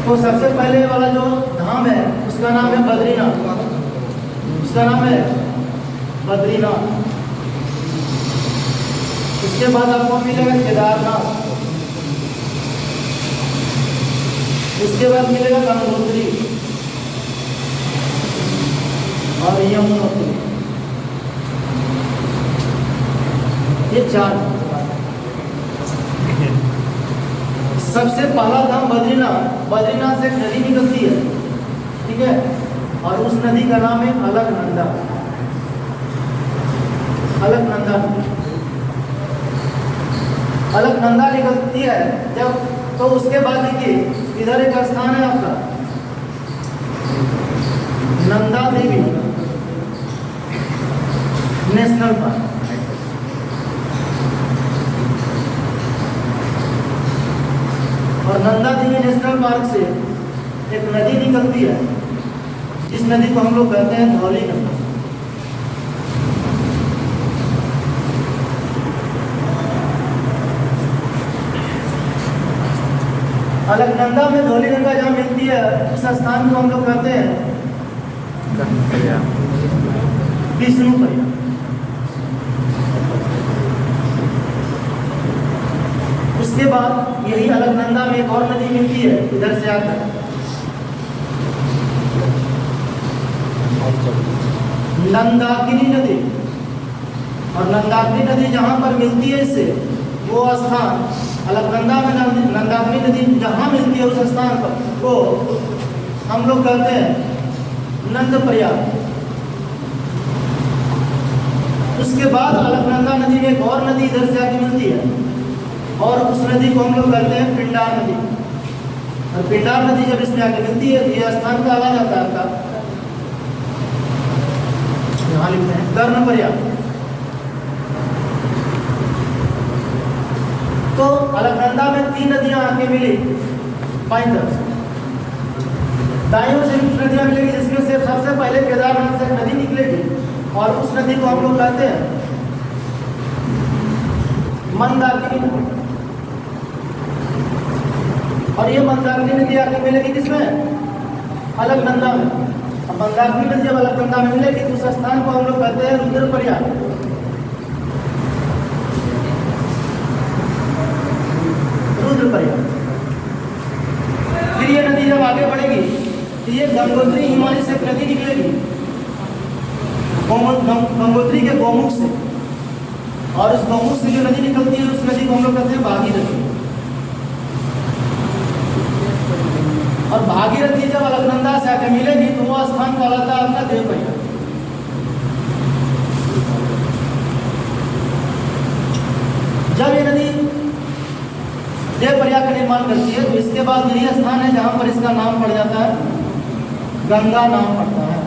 तो सबसे पहले वाला जो धाम है उसका नाम है बद्रीनाथ, उसका नाम है बद्रीनाथ। उसके बाद आपको मिलेगा केदारनाथ, उसके बाद मिलेगा गंगोत्री और यमुनोत्री। ये 4। सबसे पहला धाम बद्रीनाथ, बद्रीनाथ से एक नदी निकलती है, ठीक है, और उस नदी का नाम है अलकनंदा, अलकनंदा। अलकनंदा निकलती है जब, तो उसके बाद देखिए इधर एक स्थान है आपका नंदा देवी नेशनल पार्क। और नंदा देवी नेशनल पार्क से एक नदी निकलती है, इस नदी को हम लोग कहते हैं धौली गंगा। अलकनंदा में धौली गंगा जहाँ मिलती है उस स्थान को हम लोग कहते हैं विष्णुप्रयाग। उसके बाद यही अलकनंदा में एक और नदी मिलती है इधर से आकर, नंदाकिनी नदी। और नंदाकिनी नदी जहाँ पर मिलती है इससे, वो स्थान अलकनंदा में नंदाकिनी नदी जहाँ मिलती है उस स्थान पर वो हम लोग कहते हैं नंदप्रयाग। उसके बाद अलकनंदा नदी में एक और नदी इधर से आके मिलती है और उस नदी को हम लोग कहते हैं पिंडार नदी। और पिंडार नदी जब इसमें आके मिलती है तो ये स्थान का आला जाता है आपका, यहाँ लिखते हैं कर्णप्रयाग। तो अलकनंदा में 3 नदियां आके मिली बाईं तरफ से, दाईं ओर से कुछ नदियां मिलेगी जिसमें से सबसे पहले केदारनाथ से नदी निकलेगी और उस नदी को हम लोग कहते हैं मंदाकिनी नदी। और ये मंदाकिनी नदी आके मिलेगी किसमें? अलकनंदा में। अब मंदाकिनी नदी जब अलकनंदा में मिलेगी तो उस स्थान को हम लोग कहते हैं रुद्रप्रयाग। रुद्रप्रयाग। फिर ये नदी जब आगे बढ़ेगी तो ये गंगोत्री हिमालय से नदी निकलेगी, गंगोत्री के गौमुख से। और उस गौमुख से जो नदी निकलती है उस नदी को हम लोग कहते हैं भागीरथी। और भागीरथी जब अलकनंदा से आकर मिलेगी तो वो स्थान कहलाता है आपका देवप्रयाग। जब ये नदी देवप्रयाग का निर्माण करती है तो इसके बाद यही स्थान है जहां पर इसका नाम पड़ जाता है गंगा, नाम पड़ता है।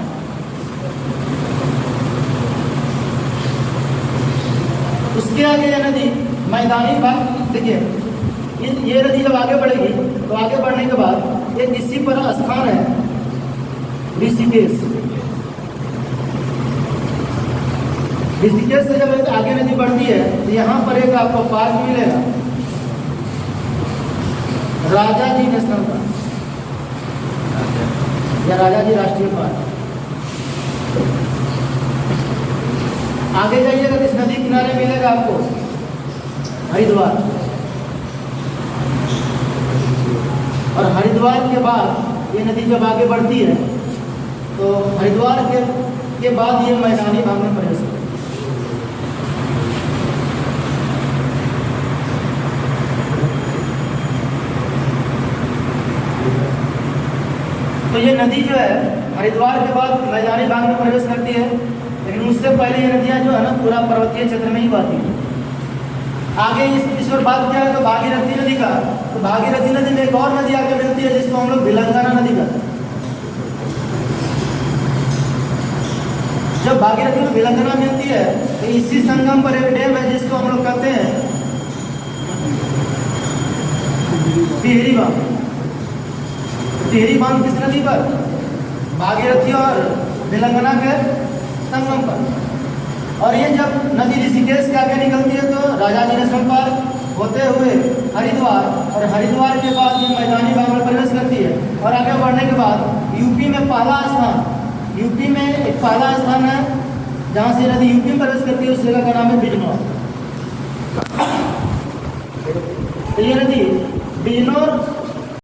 उसके आगे यह नदी मैदानी भाग, देखिए ये नदी जब आगे बढ़ेगी तो आगे बढ़ने के बाद एक इसी पर स्थान है ऋषिकेश। ऋषिकेश से जब आगे नदी बढ़ती है तो यहाँ पर एक आपको पार्क मिलेगा, राजा जी नेशनल पार्क या राजा जी राष्ट्रीय पार्क। आगे जाइएगा तो इस नदी किनारे मिलेगा आपको हरिद्वार। और हरिद्वार के बाद ये नदी जब आगे बढ़ती है तो हरिद्वार के बाद ये मैदानी भाग में प्रवेश करती है। तो ये नदी जो है हरिद्वार के बाद मैदानी भाग में प्रवेश करती है, लेकिन उससे पहले ये नदियाँ जो है ना पूरा पर्वतीय क्षेत्र में ही बहती है। आगे इस पर बात किया है तो भागीरथी नदी का, तो भागीरथी नदी में एक और नदी आके मिलती है जिसको हम लोग भिलंगना नदी कहते हैं। जब भागीरथी में भिलंगना मिलती है तो इसी संगम पर एक डैम है जिसको हम लोग कहते हैं टिहरी बांध। टिहरी बांध किस नदी पर? भागीरथी और भिलंगना के संगम पर। और ये जब नदी ऋषिकेश के आगे निकलती है तो राजा जी नेशनल पार्क होते हुए हरिद्वार, और हरिद्वार के बाद ये मैदानी भाग में प्रवेश करती है। बढ़ने के बाद यूपी में पहला स्थान, यूपी में एक पहला स्थान है जहाँ से नदी यूपी में प्रवेश करती है, उस जगह का नाम है बिजनौर। तो ये नदी बिजनौर